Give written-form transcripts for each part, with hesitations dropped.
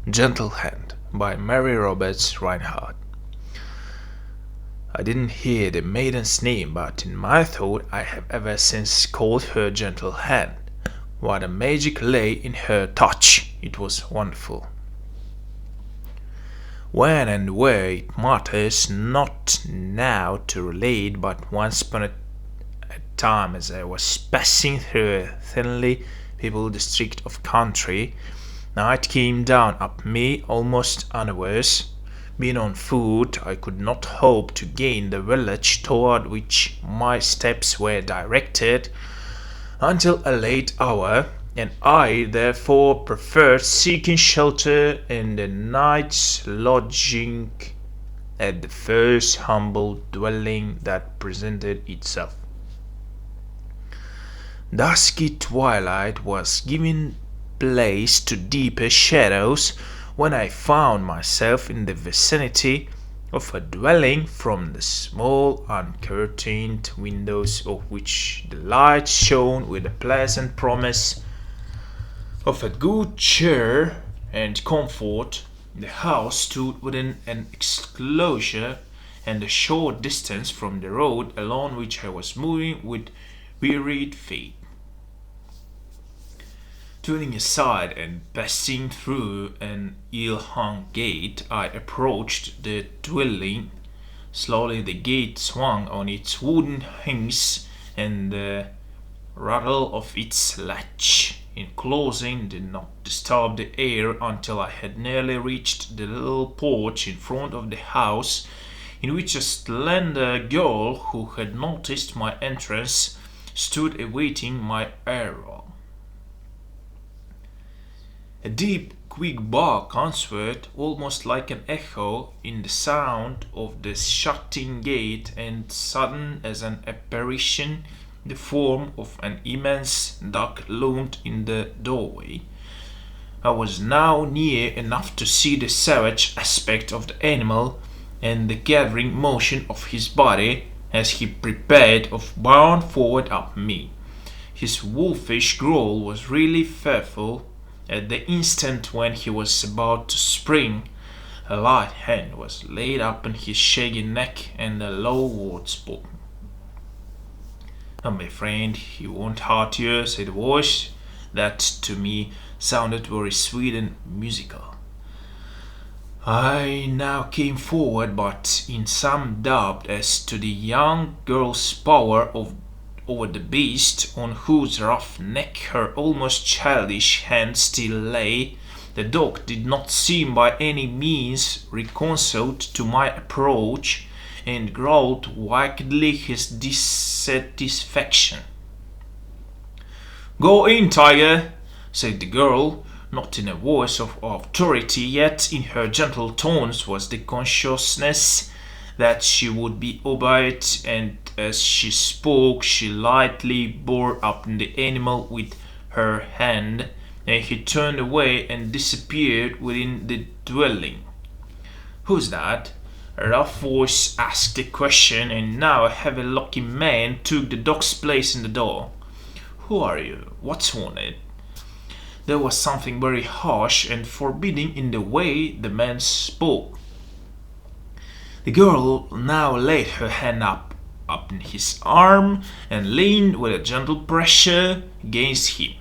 Gentle Hand by Marie Roberts Reinhart. I didn't hear the maiden's name, but in my thought I have ever since called her Gentle Hand. What a magic lay in her touch! It was wonderful. When and where it matters not now to relate, but once upon a time as I was passing through a thinly peopled district of country, night came down up me almost unawares. Being on foot, I could not hope to gain the village toward which my steps were directed until a late hour, and I therefore preferred seeking shelter in the night's lodging at the first humble dwelling that presented itself. Dusky twilight was giving place to deeper shadows when I found myself in the vicinity of a dwelling, from the small uncurtained windows of which the light shone with a pleasant promise of a good cheer and comfort. The house stood within an enclosure and a short distance from the road along which I was moving with wearied feet. Turning aside and passing through an ill-hung gate, I approached the dwelling. Slowly the gate swung on its wooden hinges, and the rattle of its latch in closing did not disturb the air until I had nearly reached the little porch in front of the house, in which a slender girl who had noticed my entrance stood awaiting my arrival. A deep, quick bark answered, almost like an echo, in the sound of the shutting gate, and sudden as an apparition, the form of an immense duck loomed in the doorway. I was now near enough to see the savage aspect of the animal and the gathering motion of his body as he prepared to bound forward up me. His wolfish growl was really fearful. At the instant when he was about to spring, a light hand was laid upon his shaggy neck, and a low word spoken. "My friend, he won't hurt you," said a voice that to me sounded very sweet and musical. I now came forward, but in some doubt as to the young girl's power over the beast, on whose rough neck her almost childish hand still lay. The dog did not seem by any means reconciled to my approach, and growled wickedly his dissatisfaction. "Go in, tiger," said the girl, not in a voice of authority, yet in her gentle tones was the consciousness that she would be obeyed, and as she spoke she lightly bore up the animal with her hand, and he turned away and disappeared within the dwelling. "Who's that?" A rough voice asked the question, and now a heavy-looking man took the dog's place in the door. "Who are you? What's wanted?" There was something very harsh and forbidding in the way the man spoke. The girl now laid her hand upon his arm and leaned with a gentle pressure against him.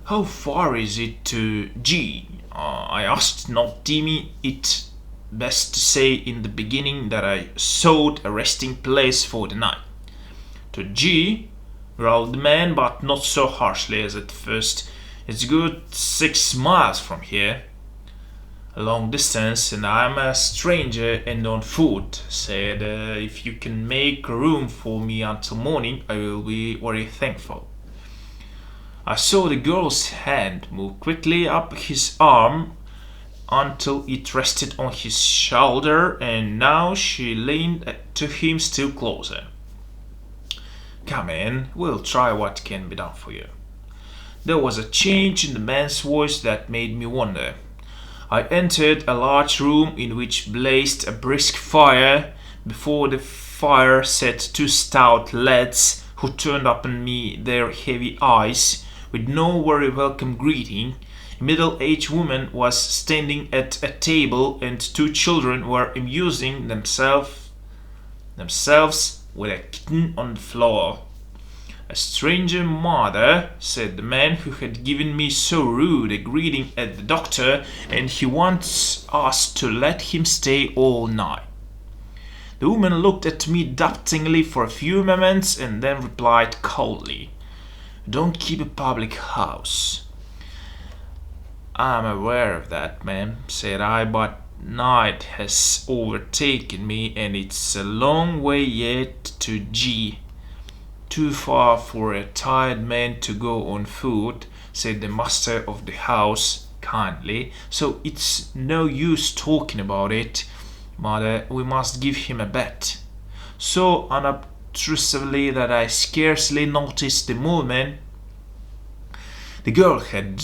"How far is it to G?" I asked, not deeming it best to say in the beginning that I sought a resting place for the night. "To G?" growled the man, but not so harshly as at first. "It's good 6 miles from here." "A long distance, and I am a stranger and on foot," said. "If you can make room for me until morning, I will be very thankful." I saw the girl's hand move quickly up his arm until it rested on his shoulder, and now she leaned to him still closer. "Come in, we'll try what can be done for you." There was a change in the man's voice that made me wonder. I entered a large room in which blazed a brisk fire. Before the fire sat 2 stout lads, who turned upon me their heavy eyes with no very welcome greeting. A middle-aged woman was standing at a table, and two children were amusing themselves with a kitten on the floor. "A stranger, mother," said the man who had given me so rude a greeting at the doctor, "and he wants us to let him stay all night." The woman looked at me doubtingly for a few moments and then replied coldly, "Don't keep a public house." "I'm aware of that, ma'am," said I, "but night has overtaken me, and it's a long way yet to G." "Too far for a tired man to go on foot," said the master of the house kindly, "so it's no use talking about it. Mother, we must give him a bed." So unobtrusively that I scarcely noticed the movement the girl had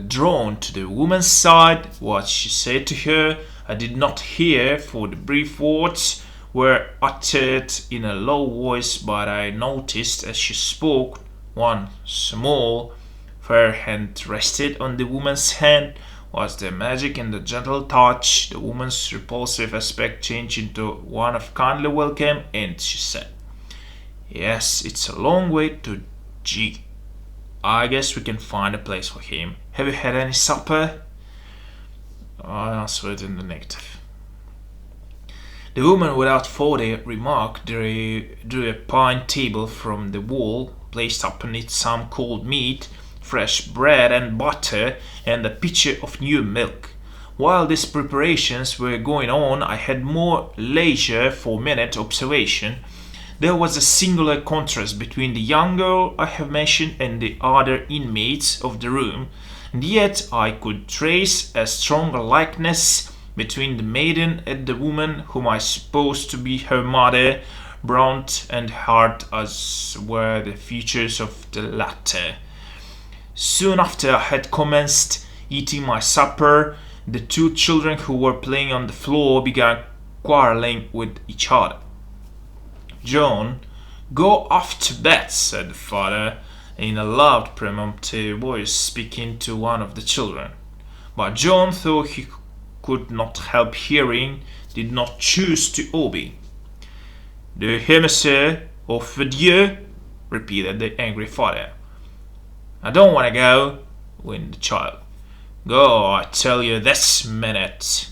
drawn to the woman's side. What she said to her I did not hear, for the brief words were uttered in a low voice, but I noticed as she spoke one small, fair hand rested on the woman's hand. Was there magic in the gentle touch? The woman's repulsive aspect changed into one of kindly welcome, and she said, "Yes, it's a long way to G. I guess we can find a place for him. Have you had any supper?" I answered in the negative. The woman, without further remark, drew a pine table from the wall, placed upon it some cold meat, fresh bread and butter, and a pitcher of new milk. While these preparations were going on, I had more leisure for minute observation. There was a singular contrast between the young girl I have mentioned and the other inmates of the room, and yet I could trace a stronger likeness between the maiden and the woman whom I supposed to be her mother, brown and hard as were the features of the latter. Soon after I had commenced eating my supper, the two children who were playing on the floor began quarreling with each other. "John, go off to bed," said the father, in a loud peremptory voice, speaking to one of the children. But John, though he could not help hearing, did not choose to obey. "Do you hear me, sir? Off with you," repeated the angry father. "I don't want to go," whined the child. "Go, I tell you, this minute."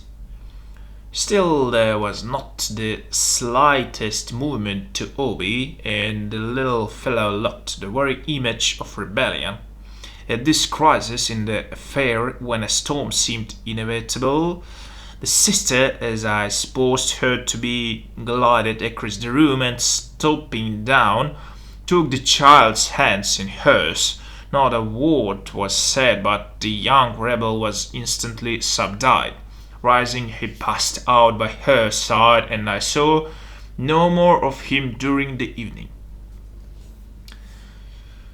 Still there was not the slightest movement to obey, and the little fellow looked the very image of rebellion. At this crisis in the affair, when a storm seemed inevitable, the sister, as I supposed her to be, glided across the room, and stooping down, took the child's hands in hers. Not a word was said, but the young rebel was instantly subdued. Rising, he passed out by her side, and I saw no more of him during the evening.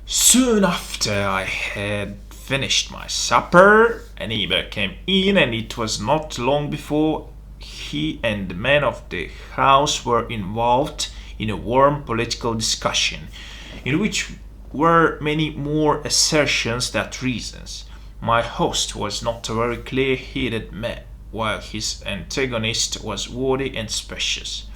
Soon after I had finished my supper, a neighbor came in, and it was not long before he and the man of the house were involved in a warm political discussion, in which were many more assertions than reasons. My host was not a very clear-headed man, while his antagonist was wordy and specious.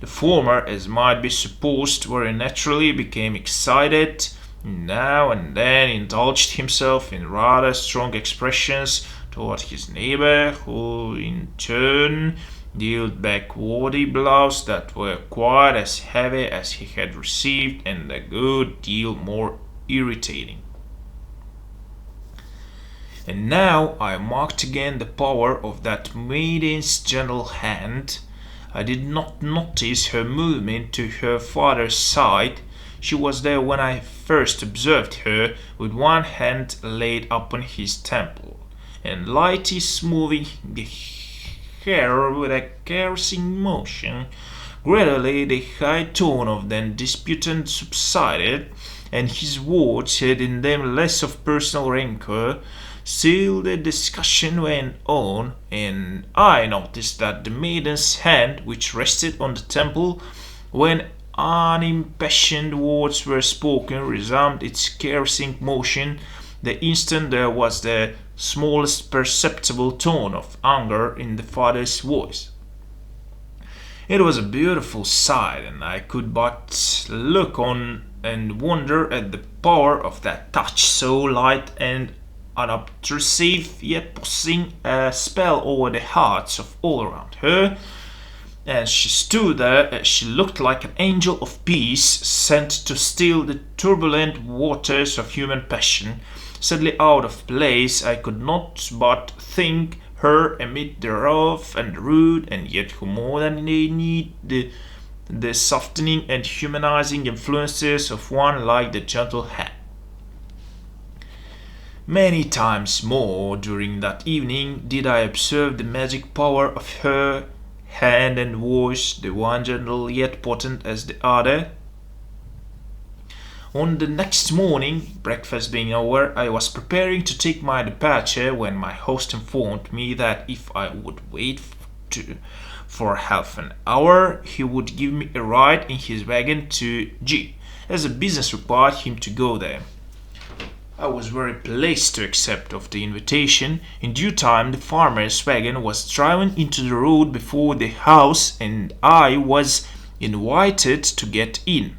The former, as might be supposed, very naturally became excited, now and then indulged himself in rather strong expressions toward his neighbor, who in turn dealt back wordy blows that were quite as heavy as he had received and a good deal more irritating. And now I marked again the power of that maiden's gentle hand. I did not notice her movement to her father's side. She was there when I first observed her, with one hand laid upon his temple, and lightly smoothing the hair with a caressing motion. Gradually the high tone of the disputant subsided, and his words had in them less of personal rancor. Still the discussion went on, and I noticed that the maiden's hand, which rested on the temple when unimpassioned words were spoken, resumed its caressing motion the instant there was the smallest perceptible tone of anger in the father's voice. It was a beautiful sight, and I could but look on and wonder at the power of that touch, so light and unobtrusive, yet possessing a spell over the hearts of all around her. As she stood there, she looked like an angel of peace sent to still the turbulent waters of human passion. Sadly out of place, I could not but think her amid the rough and rude, and yet who more than they need the softening and humanizing influences of one like the gentle hand. Many times more during that evening did I observe the magic power of her hand and voice, the one gentle yet potent as the other. On the next morning, breakfast being over, I was preparing to take my departure when my host informed me that if I would wait for half an hour, he would give me a ride in his wagon to G, as a business required him to go there. I was very pleased to accept of the invitation. In due time, the farmer's wagon was driven into the road before the house, and I was invited to get in.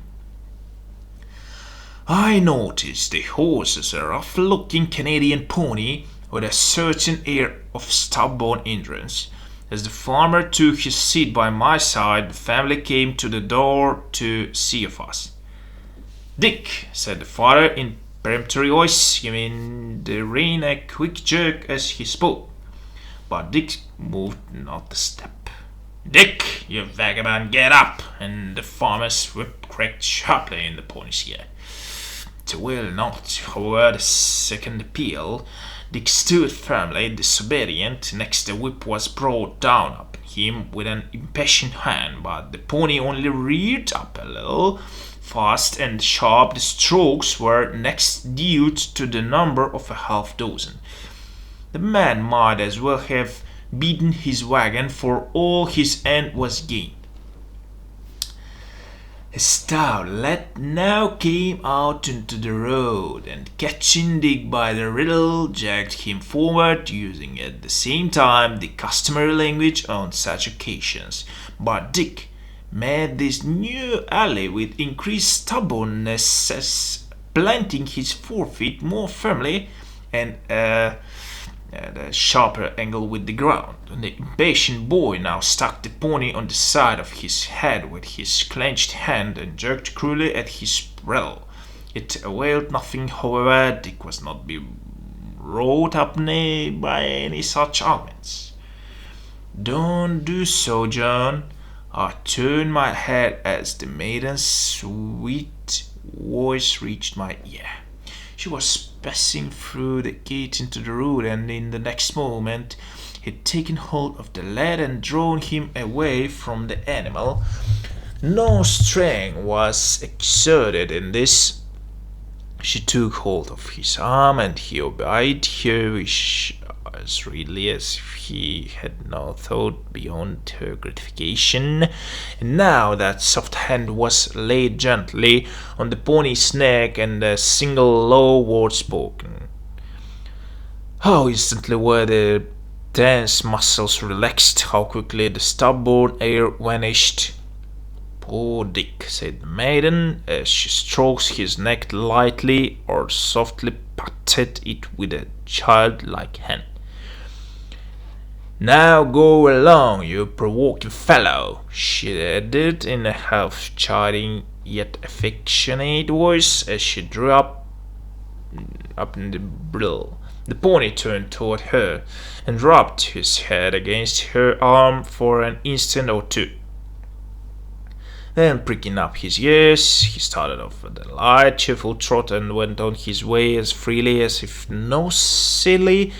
I noticed the horses a rough-looking Canadian pony with a certain air of stubborn endurance. As the farmer took his seat by my side, the family came to the door to see of us. "Dick," said the father in peremptory voice, giving the rein a quick jerk as he spoke. But Dick moved not a step. "Dick, you vagabond, get up!" and the farmer's whip cracked sharply in the pony's ear. To will not, however, the second appeal, Dick stood firmly disobedient. Next the whip was brought down upon him with an impatient hand, but the pony only reared up a little. Fast and sharp the strokes were next dealt to the number of a half dozen. The man might as well have beaten his wagon, for all his end was gained. A stout lad now came out into the road, and catching Dick by the bridle, dragged him forward, using at the same time the customary language on such occasions. But Dick met this new ally with increased stubbornness, as planting his forefeet more firmly and at a sharper angle with the ground. The impatient boy now stuck the pony on the side of his head with his clenched hand and jerked cruelly at his bridle. It availed nothing, however. Dick was not be wrought up by any such arguments. "Don't do so, John." I turned my head as the maiden's sweet voice reached my ear. She was passing through the gate into the road, and in the next moment had taken hold of the lad and drawn him away from the animal. No strength was exerted in this. She took hold of his arm, and he obeyed her as readily as if he had no thought beyond her gratification. And now that soft hand was laid gently on the pony's neck, and a single low word spoken. How instantly were the tense muscles relaxed, how quickly the stubborn air vanished. "Poor Dick," said the maiden, as she stroked his neck lightly or softly patted it with a childlike hand. "Now go along, you provoking fellow," she added in a half-chiding yet affectionate voice, as she drew up in the bridle. The pony turned toward her and rubbed his head against her arm for an instant or two. Then, pricking up his ears, he started off with a light, cheerful trot and went on his way as freely as if no silly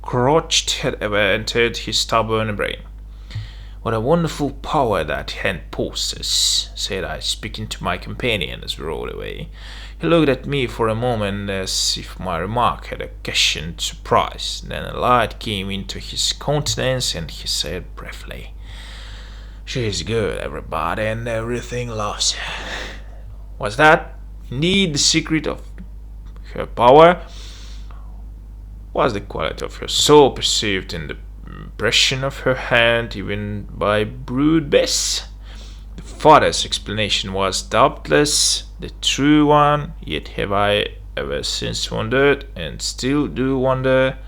crotch had ever entered his stubborn brain. "What a wonderful power that hand possesses," said I, speaking to my companion as we rode away. He looked at me for a moment as if my remark had occasioned surprise. Then a light came into his countenance, and he said briefly, "She is good, everybody, and everything loves her." Was that indeed the secret of her power? Was the quality of her soul perceived in the impression of her hand, even by Brood Bess? The father's explanation was doubtless the true one, yet have I ever since wondered, and still do wonder,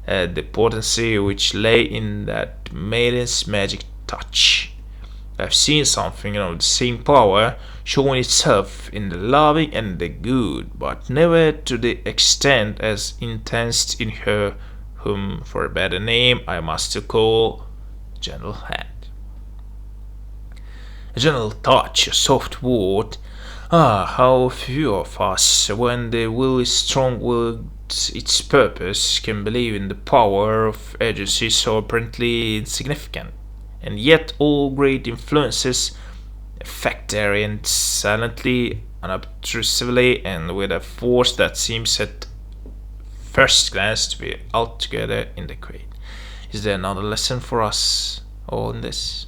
at the potency which lay in that maiden's magic touch. I've seen something of the same power showing itself in the loving and the good, but never to the extent as intense in her whom, for a better name, I must call gentle hand. A gentle touch, a soft word. Ah, how few of us, when the will is strong with its purpose, can believe in the power of agency so apparently insignificant. And yet all great influences affect their ends silently, unobtrusively, and with a force that seems at first glance to be altogether inadequate. Is there another lesson for us all in this?